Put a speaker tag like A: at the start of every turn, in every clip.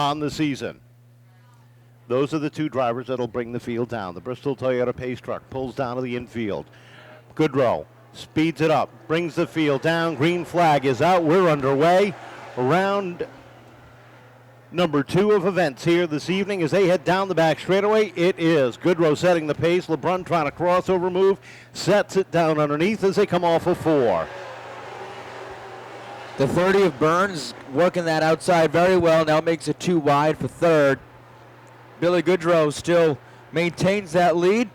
A: on the season. Those are the two drivers that'll bring the field down. The Bristol Toyota Pace truck pulls down to the infield. Goodrow speeds it up, brings the field down. Green flag is out. We're underway. Round number 2 of events here this evening as they head down the back straightaway. It is Goodrow setting the pace. LeBrun trying to crossover move. Sets it down underneath as they come off of 4.
B: The 30 of Burns working that outside very well. Now makes it 2 wide for third. Billy Goodrow still maintains that lead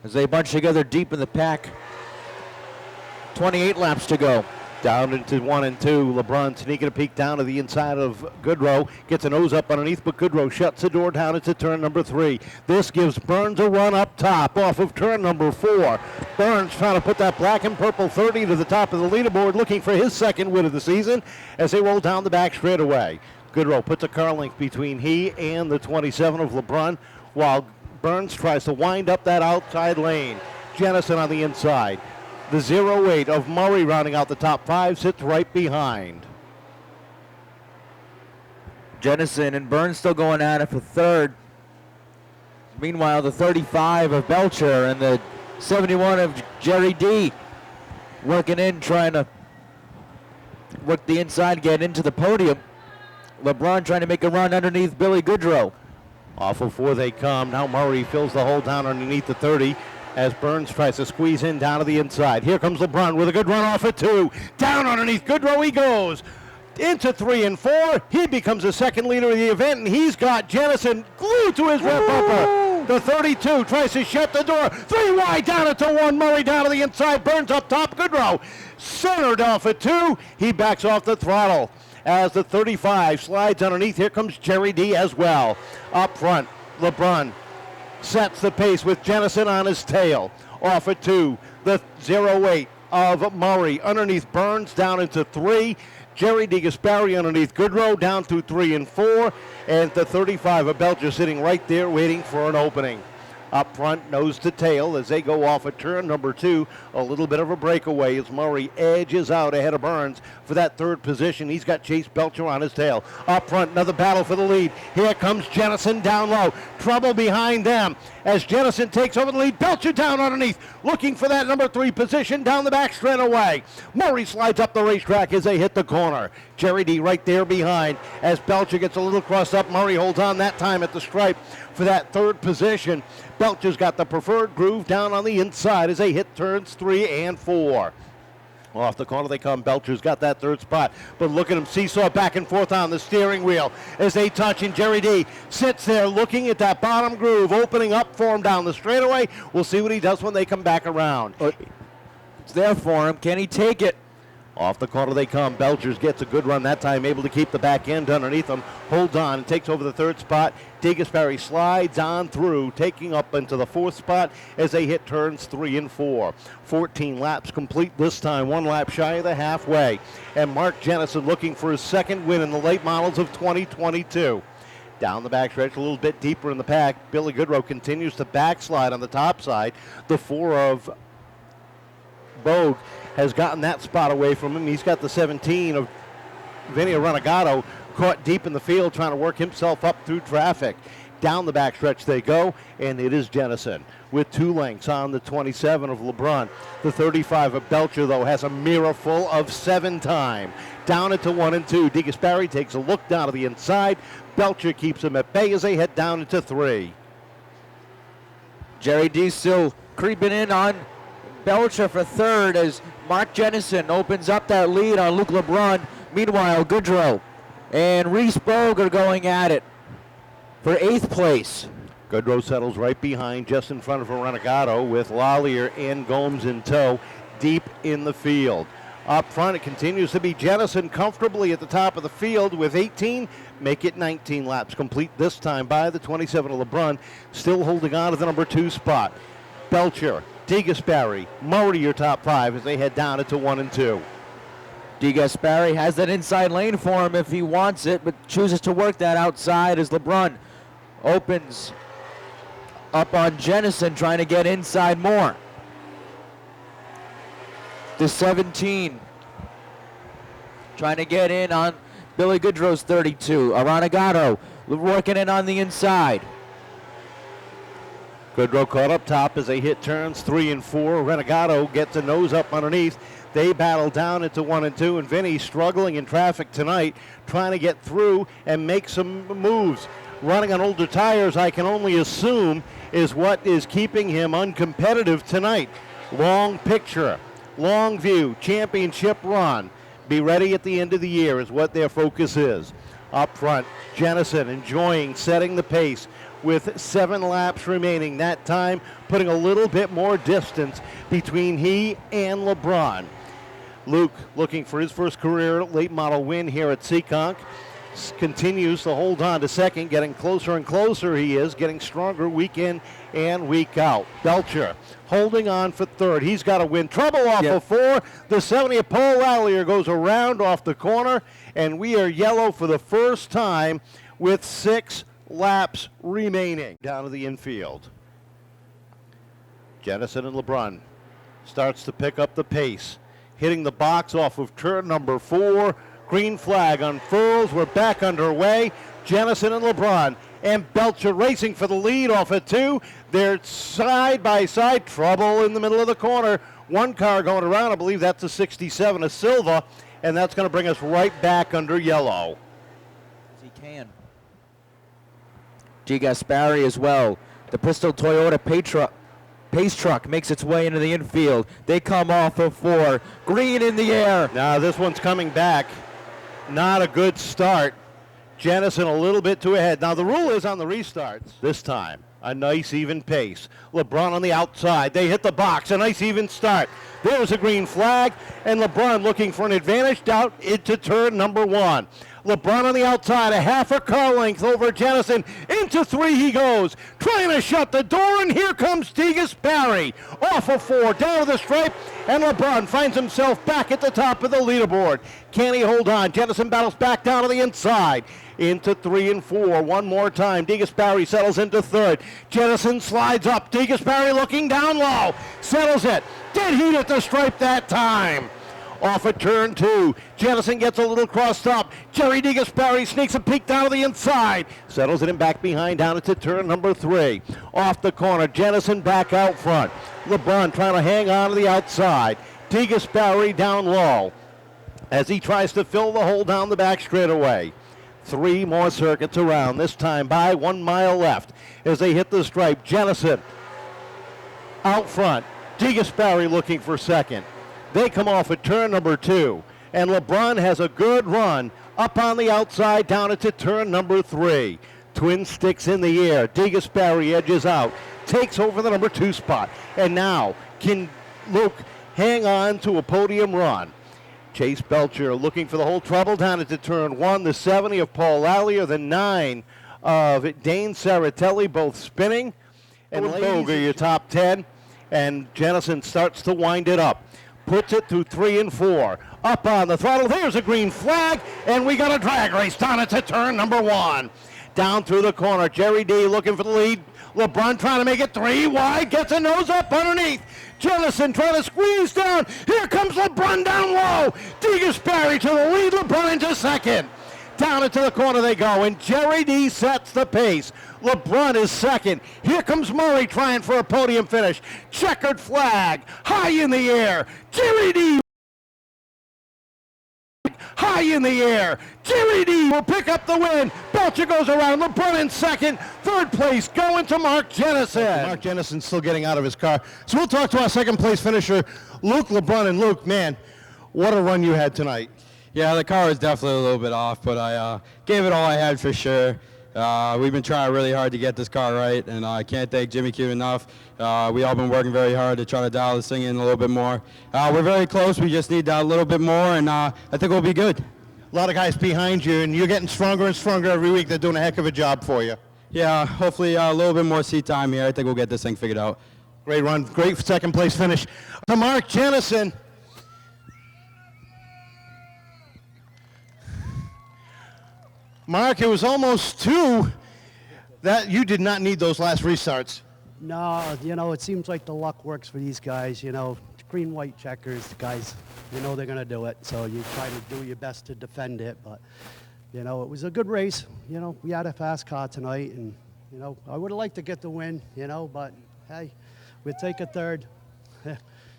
B: as they bunch together deep in the pack. 28 laps to go.
A: Down into 1 and 2. LeBrun sneaking a peek down to the inside of Goodrow. Gets a nose up underneath, but Goodrow shuts the door down into turn number 3. This gives Burns a run up top off of turn number 4. Burns trying to put that black and purple 30 to the top of the leaderboard, looking for his second win of the season as they roll down the back straightaway. Goodrow puts a car length between he and the 27 of LeBrun, while Burns tries to wind up that outside lane. Jennison on the inside. The 0-8 of Murray rounding out the top 5 sits right behind.
B: Jennison and Burns still going at it for third. Meanwhile, the 35 of Belcher and the 71 of Jerry D working in, trying to work the inside, get into the podium. LeBrun trying to make a run underneath Billy Goodrow.
A: Off of 4 they come. Now Murray fills the hole down underneath the 30 as Burns tries to squeeze in down to the inside. Here comes LeBrun with a good run off at 2. Down underneath Goodrow he goes. Into 3 and 4. He becomes the second leader of the event, and he's got Jennison glued to his rear bumper. The 32 tries to shut the door. 3 wide down into 1. Murray down to the inside. Burns up top. Goodrow centered off at 2. He backs off the throttle as the 35 slides underneath. Here comes Jerry D as well. Up front, LeBrun sets the pace with Jennison on his tail. Off at 2, the 0-8 of Murray underneath Burns down into 3. Jerry DeGasperi underneath Goodrow down to 3 and 4. And the 35 of Belcher sitting right there waiting for an opening. Up front, nose to tail as they go off at turn number 2. A little bit of a breakaway as Murray edges out ahead of Burns for that third position. He's got Chase Belcher on his tail. Up front, another battle for the lead. Here comes Jennison down low. Trouble behind them as Jennison takes over the lead. Belcher down underneath, looking for that number 3 position down the back straightaway. Murray slides up the racetrack as they hit the corner. Jerry D right there behind as Belcher gets a little crossed up. Murray holds on that time at the stripe for that third position. Belcher's got the preferred groove down on the inside as they hit turns 3 and 4. Off the corner they come. Belcher's got that third spot, but look at him seesaw back and forth on the steering wheel as they touch, and Jerry D sits there looking at that bottom groove opening up for him down the straightaway. We'll see what he does when they come back around.
B: It's there for him. Can he take it?
A: Off the corner they come. Belcher gets a good run that time, able to keep the back end underneath him. Holds on and takes over the third spot. DeGasperi slides on through, taking up into the 4th spot as they hit turns 3 and 4. 14 laps complete this time, 1 lap shy of the halfway. And Mark Jennison looking for his second win in the late models of 2022. Down the backstretch, a little bit deeper in the pack. Billy Goodrow continues to backslide on the top side. The 4 of Bogue has gotten that spot away from him. He's got the 17 of Vinny Renegado caught deep in the field trying to work himself up through traffic. Down the backstretch they go, and it is Jennison with 2 lengths on the 27 of LeBrun. The 35 of Belcher, though, has a mirror full of 7 time. Down into 1 and 2. DeGasperi takes a look down to the inside. Belcher keeps him at bay as they head down into 3.
B: Jerry D still creeping in on Belcher for third as Mark Jennison opens up that lead on Luke LeBrun. Meanwhile, Goodrow and Reese Bogue are going at it for 8th place.
A: Goodrow settles right behind, just in front of Renegado, with Lallier and Gomes in tow, deep in the field. Up front, it continues to be Jennison comfortably at the top of the field with 18. Make it 19 laps complete this time by the 27 of LeBrun, still holding on to the number 2 spot. Belcher, DeGasperi, Murray, your top 5 as they head down into 1 and 2.
B: DeGasperi has that inside lane for him if he wants it, but chooses to work that outside as LeBrun opens up on Jennison, trying to get inside more. The 17 trying to get in on Billy Goodrow's 32. Aranagato working in on the inside.
A: Goodrow caught up top as they hit turns 3 and 4. Renegato gets a nose up underneath. They battle down into 1 and 2, and Vinny struggling in traffic tonight, trying to get through and make some moves. Running on older tires, I can only assume, is what is keeping him uncompetitive tonight. Long picture, long view, championship run. Be ready at the end of the year is what their focus is. Up front, Jennison enjoying setting the pace with 7 laps remaining. That time putting a little bit more distance between he and LeBron. Luke looking for his first career late model win here at Seekonk. Continues to hold on to second, getting closer and closer he is, getting stronger week in and week out. Belcher holding on for third. He's got to win. Trouble off of 4. The 70 of Paul Lallier goes around off the corner, and we are yellow for the first time with 6 laps remaining. Down to the infield. Jennison and LeBron starts to pick up the pace. Hitting the box off of turn number 4. Green flag unfurls. We're back underway. Jennison and LeBron and Belcher racing for the lead off of 2. They're side by side. Trouble in the middle of the corner. One car going around. I believe that's a 67, a Silva, and that's going to bring us right back under yellow.
B: He can. G. Gaspari as well. The Bristol Toyota Pace truck makes its way into the infield. They come off of 4. Green in the air.
A: Now this one's coming back. Not a good start. Jennison a little bit too ahead. Now the rule is on the restarts this time. A nice even pace. LeBron on the outside. They hit the box. A nice even start. There's a green flag, and LeBron looking for an advantage down into turn number 1. LeBron on the outside, a half a car length over Jennison. Into 3 he goes, trying to shut the door, and here comes Tegas Barry. Off of 4, down to the stripe, and LeBron finds himself back at the top of the leaderboard. Can he hold on? Jennison battles back down to the inside. Into 3 and 4, one more time. Tegas Barry settles into 3rd. Jennison slides up. Tegas Barry looking down low. Settles it. Dead heat at the stripe that time. Off of turn 2. Jennison gets a little crossed up. Jerry Gaspari sneaks a peek down to the inside. Settles it in back behind down into turn number 3. Off the corner. Jennison back out front. LeBron trying to hang on to the outside. Gaspari down low as he tries to fill the hole down the back straightaway. 3 more circuits around, this time by 1 mile left as they hit the stripe. Jennison out front. Gaspari looking for second. They come off at turn number 2, and LeBron has a good run up on the outside down into turn number 3. Twin sticks in the air. Gaspari edges out, takes over the number 2 spot, and now can Luke hang on to a podium run. Chase Belcher looking for the whole trouble down into turn 1. The 70 of Paul Lallier, the 9 of Dane Saratelli, both spinning. And Boger, your top 10. And Jennison starts to wind it up. Puts it through 3 and 4. Up on the throttle. There's a green flag. And we got a drag race down into turn number 1. Down through the corner. Jerry D looking for the lead. LeBron trying to make it 3 wide. Gets a nose up underneath. Jennison trying to squeeze down. Here comes LeBron down low. Gaspari to the lead. LeBron into second. Down into the corner they go, and Jerry D sets the pace. LeBron is second. Here comes Murray trying for a podium finish. Checkered flag, high in the air. Jerry D high in the air. Jerry D will pick up the win. Belcher goes around. LeBron in second. 3rd place going to Mark Jennison.
C: Mark Jennison still getting out of his car. So we'll talk to our 2nd place finisher, Luke LeBron. And Luke, man, what a run you had tonight.
D: Yeah, the car was definitely a little bit off, but I gave it all I had for sure. We've been trying really hard to get this car right, and I can't thank Jimmy Q enough. We all been working very hard to try to dial this thing in a little bit more. We're very close. We just need a little bit more, and I think we'll be good.
C: A lot of guys behind you, and you're getting stronger and stronger every week. They're doing a heck of a job for you.
D: Yeah, hopefully a little bit more seat time here. I think we'll get this thing figured out.
C: Great run. Great 2nd place finish. To Mark Jennison. Mark, it was almost 2. That you did not need those last restarts.
E: No, it seems like the luck works for these guys, green, white checkers, guys, they're going to do it. So you try to do your best to defend it, but You know, it was a good race. You know, we had a fast car tonight, and, you know, I would have liked to get the win, you know, but, hey, we'll take a third.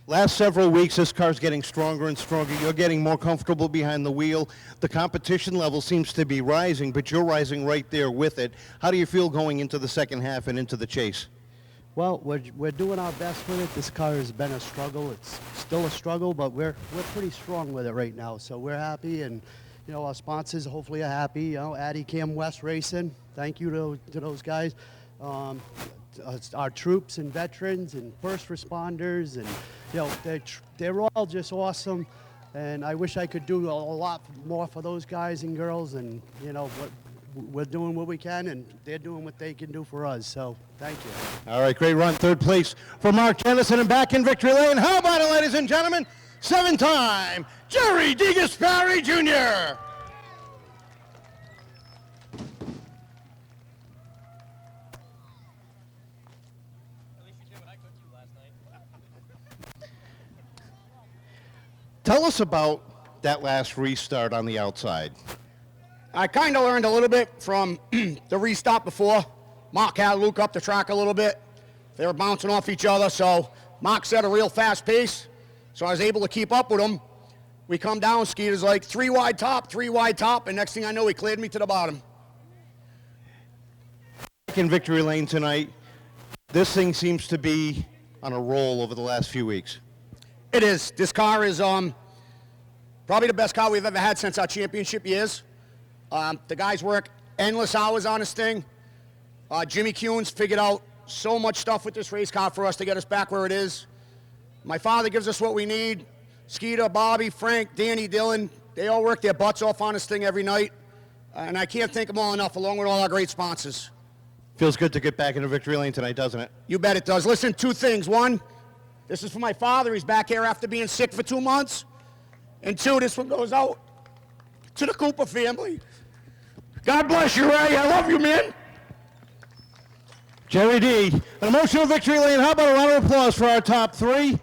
C: Last several weeks, this car's getting stronger and stronger. You're getting more comfortable behind the wheel. The competition level seems to be rising, but you're rising right there with it. How do you feel going into the second half and into the chase?
E: Well, we're doing our best with it. This car has been a struggle. It's still a struggle, but we're pretty strong with it right now. So we're happy, and you know, our sponsors hopefully are happy. You know, Addy Cam West Racing. Thank you to those guys. Our troops and veterans and first responders, and you know, they're all just awesome. And I wish I could do a lot more for those guys and girls. And you know, we're doing what we can, and they're doing what they can do for us. So thank you.
C: All right, great run. Third place for Mark Jennison, and back in victory lane. How about it, ladies and gentlemen? 7-time Jerry DeGasperi Jr. Tell us about that last restart on the outside.
F: I kind of learned a little bit from the restart before. Mark had Luke up the track a little bit. They were bouncing off each other, so Mark set a real fast pace, so I was able to keep up with him. We come down, Skeeter's like 3 wide top, and next thing I know, he cleared me to the bottom.
C: Back in victory lane tonight, this thing seems to be on a roll over the last few weeks.
F: It is. This car is probably the best car we've ever had since our championship years. The guys work endless hours on this thing. Jimmy Kuhn's figured out so much stuff with this race car for us to get us back where it is. My father gives us what we need. Skeeter, Bobby, Frank, Danny, Dylan, they all work their butts off on this thing every night. And I can't thank them all enough, along with all our great sponsors.
C: Feels good to get back into victory lane tonight, doesn't it?
F: You bet it does. Listen, 2 things. 1, this is for my father. He's back here after being sick for 2 months. And 2, this one goes out to the Cooper family. God bless you, Ray. I love you, man.
C: Jerry D, an emotional victory lane. How about a round of applause for our top 3?